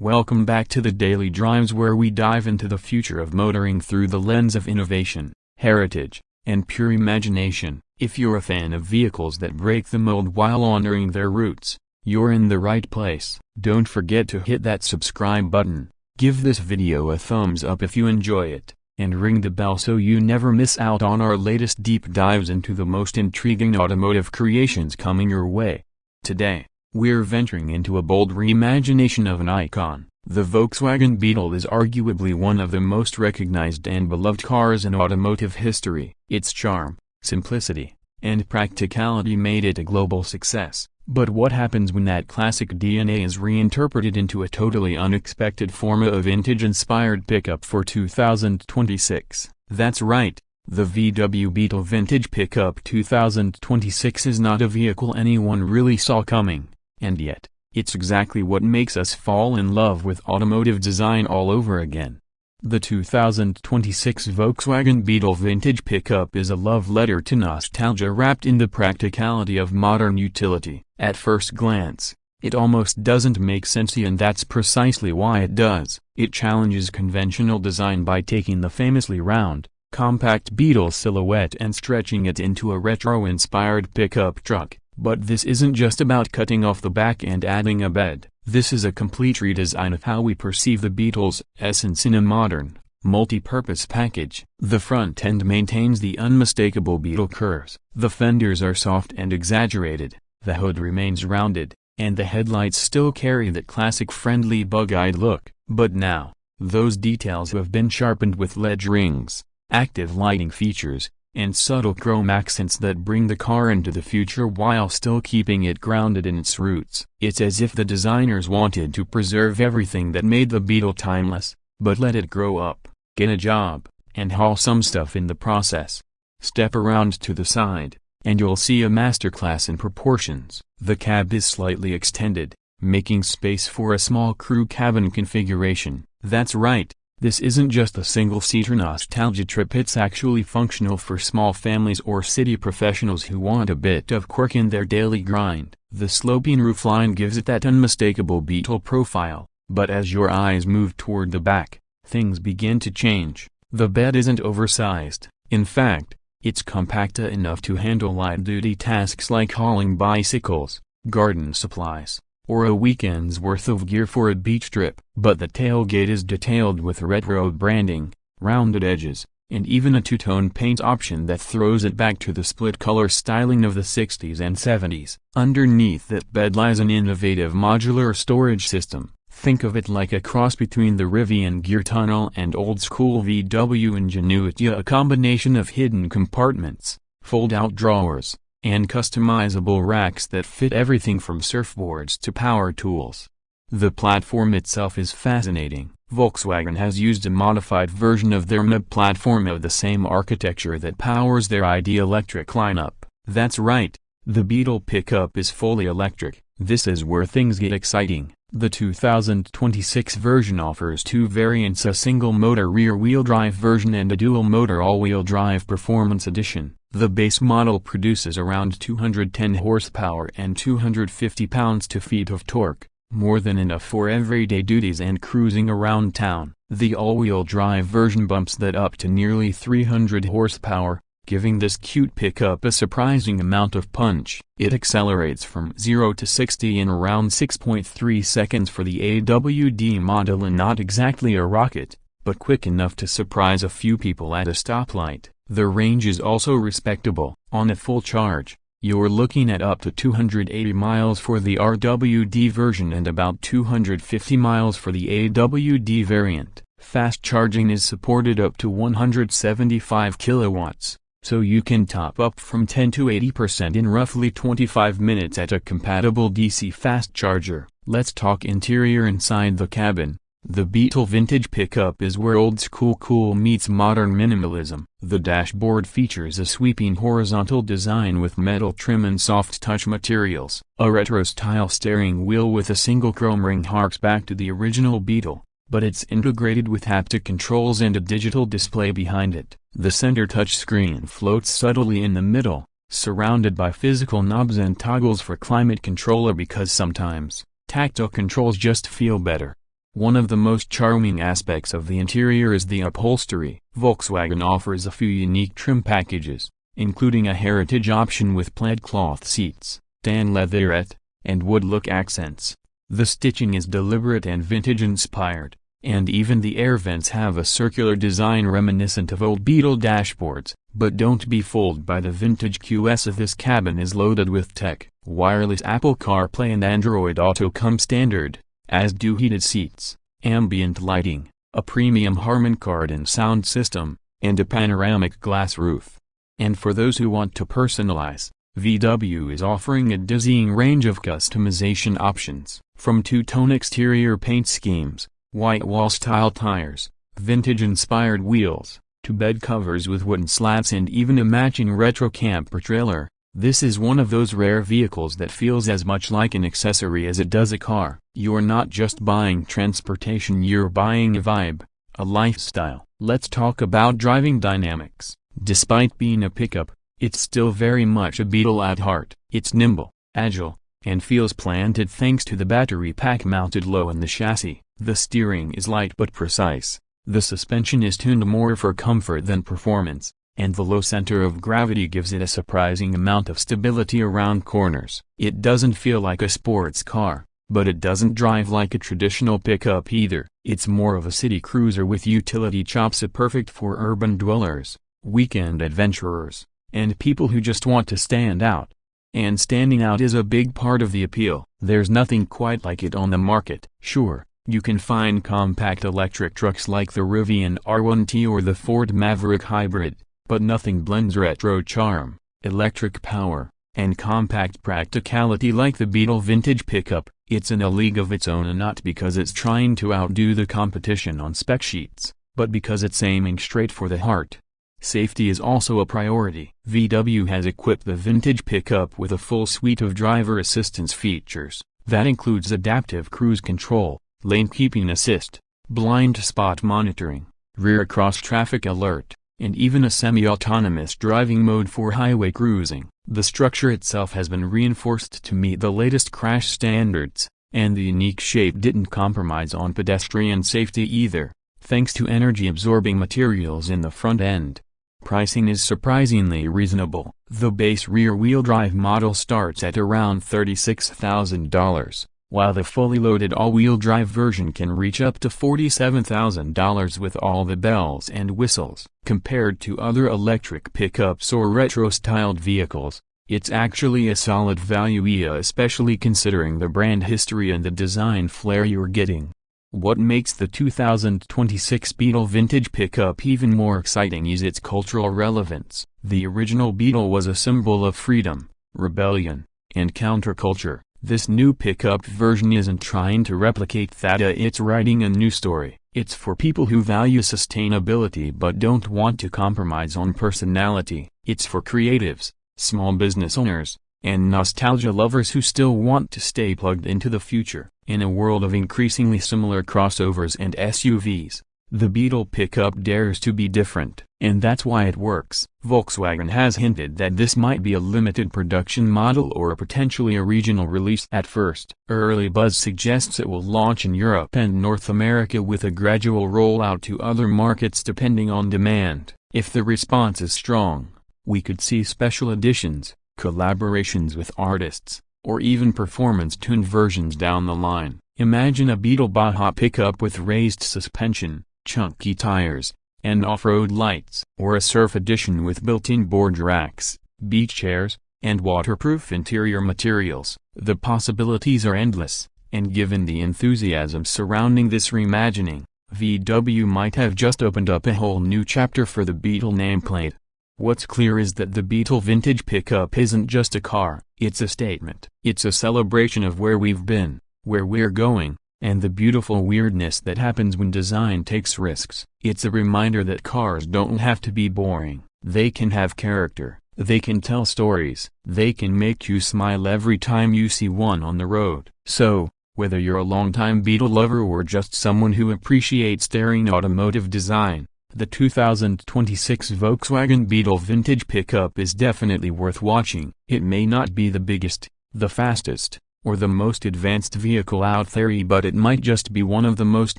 Welcome back to the Daily Drives, where we dive into the future of motoring through the lens of innovation, heritage, and pure imagination. If you're a fan of vehicles that break the mold while honoring their roots, you're in the right place. Don't forget to hit that subscribe button, give this video a thumbs up if you enjoy it, and ring the bell so you never miss out on our latest deep dives into the most intriguing automotive creations coming your way. Today, we're venturing into a bold reimagination of an icon. The Volkswagen Beetle is arguably one of the most recognized and beloved cars in automotive history. Its charm, simplicity, and practicality made it a global success. But what happens when that classic DNA is reinterpreted into a totally unexpected form of vintage-inspired pickup for 2026? That's right, the VW Beetle Vintage Pickup 2026 is not a vehicle anyone really saw coming. And yet, it's exactly what makes us fall in love with automotive design all over again. The 2026 Volkswagen Beetle Vintage Pickup is a love letter to nostalgia wrapped in the practicality of modern utility. At first glance, it almost doesn't make sense, and that's precisely why it does. It challenges conventional design by taking the famously round, compact Beetle silhouette and stretching it into a retro-inspired pickup truck. But this isn't just about cutting off the back and adding a bed. This is a complete redesign of how we perceive the Beetle's essence in a modern, multi-purpose package. The front end maintains the unmistakable Beetle curves. The fenders are soft and exaggerated, the hood remains rounded, and the headlights still carry that classic friendly bug-eyed look. But now, those details have been sharpened with LED rings, active lighting features, and subtle chrome accents that bring the car into the future while still keeping it grounded in its roots. It's as if the designers wanted to preserve everything that made the Beetle timeless, but let it grow up, get a job, and haul some stuff in the process. Step around to the side, and you'll see a masterclass in proportions. The cab is slightly extended, making space for a small crew cabin configuration. That's right. This isn't just a single-seater nostalgia trip, it's actually functional for small families or city professionals who want a bit of quirk in their daily grind. The sloping roofline gives it that unmistakable Beetle profile, but as your eyes move toward the back, things begin to change. The bed isn't oversized. In fact, it's compact enough to handle light-duty tasks like hauling bicycles, garden supplies, or a weekend's worth of gear for a beach trip. But the tailgate is detailed with retro branding, rounded edges, and even a two-tone paint option that throws it back to the split-color styling of the 60s and 70s. Underneath that bed lies an innovative modular storage system. Think of it like a cross between the Rivian gear tunnel and old-school VW ingenuity, a combination of hidden compartments, fold-out drawers, and customizable racks that fit everything from surfboards to power tools. The platform itself is fascinating. Volkswagen has used a modified version of their MIB platform of the same architecture that powers their ID electric lineup. That's right, the Beetle pickup is fully electric. This is where things get exciting. The 2026 version offers two variants, a single-motor rear-wheel drive version and a dual-motor all-wheel drive performance edition. The base model produces around 210 horsepower and 250 pounds-feet of torque, more than enough for everyday duties and cruising around town. The all-wheel drive version bumps that up to nearly 300 horsepower, giving this cute pickup a surprising amount of punch. It accelerates from 0 to 60 in around 6.3 seconds for the AWD model, and not exactly a rocket, but quick enough to surprise a few people at a stoplight. The range is also respectable. On a full charge, you're looking at up to 280 miles for the RWD version and about 250 miles for the AWD variant. Fast charging is supported up to 175 kilowatts, so you can top up from 10 to 80% in roughly 25 minutes at a compatible DC fast charger. Let's talk interior inside the cabin. The Beetle Vintage Pickup is where old-school cool meets modern minimalism. The dashboard features a sweeping horizontal design with metal trim and soft-touch materials. A retro-style steering wheel with a single chrome ring harks back to the original Beetle, but it's integrated with haptic controls and a digital display behind it. The center touchscreen floats subtly in the middle, surrounded by physical knobs and toggles for climate controller, because sometimes tactile controls just feel better. One of the most charming aspects of the interior is the upholstery. Volkswagen offers a few unique trim packages, including a heritage option with plaid cloth seats, tan leatherette, and wood look accents. The stitching is deliberate and vintage-inspired, and even the air vents have a circular design reminiscent of old Beetle dashboards. But don't be fooled by the vintage QS. This cabin is loaded with tech. Wireless Apple CarPlay and Android Auto come standard, as do heated seats, ambient lighting, a premium Harman Kardon sound system, and a panoramic glass roof. And for those who want to personalize, VW is offering a dizzying range of customization options, from two-tone exterior paint schemes, white wall-style tires, vintage-inspired wheels, to bed covers with wooden slats and even a matching retro camper trailer. This is one of those rare vehicles that feels as much like an accessory as it does a car. You're not just buying transportation, you're buying a vibe, a lifestyle. Let's talk about driving dynamics. Despite being a pickup, it's still very much a Beetle at heart. It's nimble, agile, and feels planted thanks to the battery pack mounted low in the chassis. The steering is light but precise. The suspension is tuned more for comfort than performance, and the low center of gravity gives it a surprising amount of stability around corners. It doesn't feel like a sports car, but it doesn't drive like a traditional pickup either. It's more of a city cruiser with utility chops, perfect for urban dwellers, weekend adventurers, and people who just want to stand out. And standing out is a big part of the appeal. There's nothing quite like it on the market. Sure, you can find compact electric trucks like the Rivian R1T or the Ford Maverick Hybrid, but nothing blends retro charm, electric power, and compact practicality like the Beetle vintage pickup. It's in a league of its own, and not because it's trying to outdo the competition on spec sheets, but because it's aiming straight for the heart. Safety is also a priority. VW has equipped the vintage pickup with a full suite of driver assistance features. That includes adaptive cruise control, lane keeping assist, blind spot monitoring, rear cross-traffic alert, and even a semi-autonomous driving mode for highway cruising. The structure itself has been reinforced to meet the latest crash standards, and the unique shape didn't compromise on pedestrian safety either, thanks to energy-absorbing materials in the front end. Pricing is surprisingly reasonable. The base rear-wheel drive model starts at around $36,000, while the fully loaded all-wheel drive version can reach up to $47,000 with all the bells and whistles. Compared to other electric pickups or retro-styled vehicles, it's actually a solid value, especially considering the brand history and the design flair you're getting. What makes the 2026 Beetle vintage pickup even more exciting is its cultural relevance. The original Beetle was a symbol of freedom, rebellion, and counterculture. This new pickup version isn't trying to replicate that, it's writing a new story. It's for people who value sustainability but don't want to compromise on personality. It's for creatives, small business owners, and nostalgia lovers who still want to stay plugged into the future. In a world of increasingly similar crossovers and SUVs, the Beetle pickup dares to be different, and that's why it works. Volkswagen has hinted that this might be a limited production model or potentially a regional release at first. Early buzz suggests it will launch in Europe and North America with a gradual rollout to other markets depending on demand. If the response is strong, we could see special editions, collaborations with artists, or even performance-tuned versions down the line. Imagine a Beetle Baja pickup with raised suspension, chunky tires, and off-road lights. Or a surf edition with built-in board racks, beach chairs, and waterproof interior materials. The possibilities are endless, and given the enthusiasm surrounding this reimagining, VW might have just opened up a whole new chapter for the Beetle nameplate. What's clear is that the Beetle vintage pickup isn't just a car, it's a statement. It's a celebration of where we've been, where we're going, and the beautiful weirdness that happens when design takes risks. It's a reminder that cars don't have to be boring. They can have character, they can tell stories, they can make you smile every time you see one on the road. So, whether you're a longtime Beetle lover or just someone who appreciates daring automotive design, the 2026 Volkswagen Beetle vintage pickup is definitely worth watching. It may not be the biggest, the fastest, or the most advanced vehicle out there, but it might just be one of the most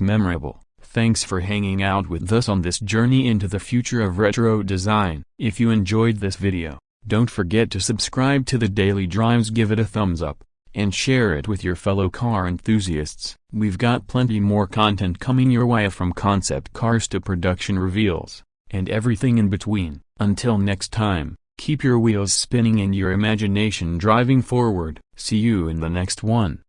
memorable. Thanks for hanging out with us on this journey into the future of retro design. If you enjoyed this video, don't forget to subscribe to the Daily Drives, give it a thumbs up, and share it with your fellow car enthusiasts. We've got plenty more content coming your way, from concept cars to production reveals, and everything in between. Until next time, keep your wheels spinning and your imagination driving forward. See you in the next one.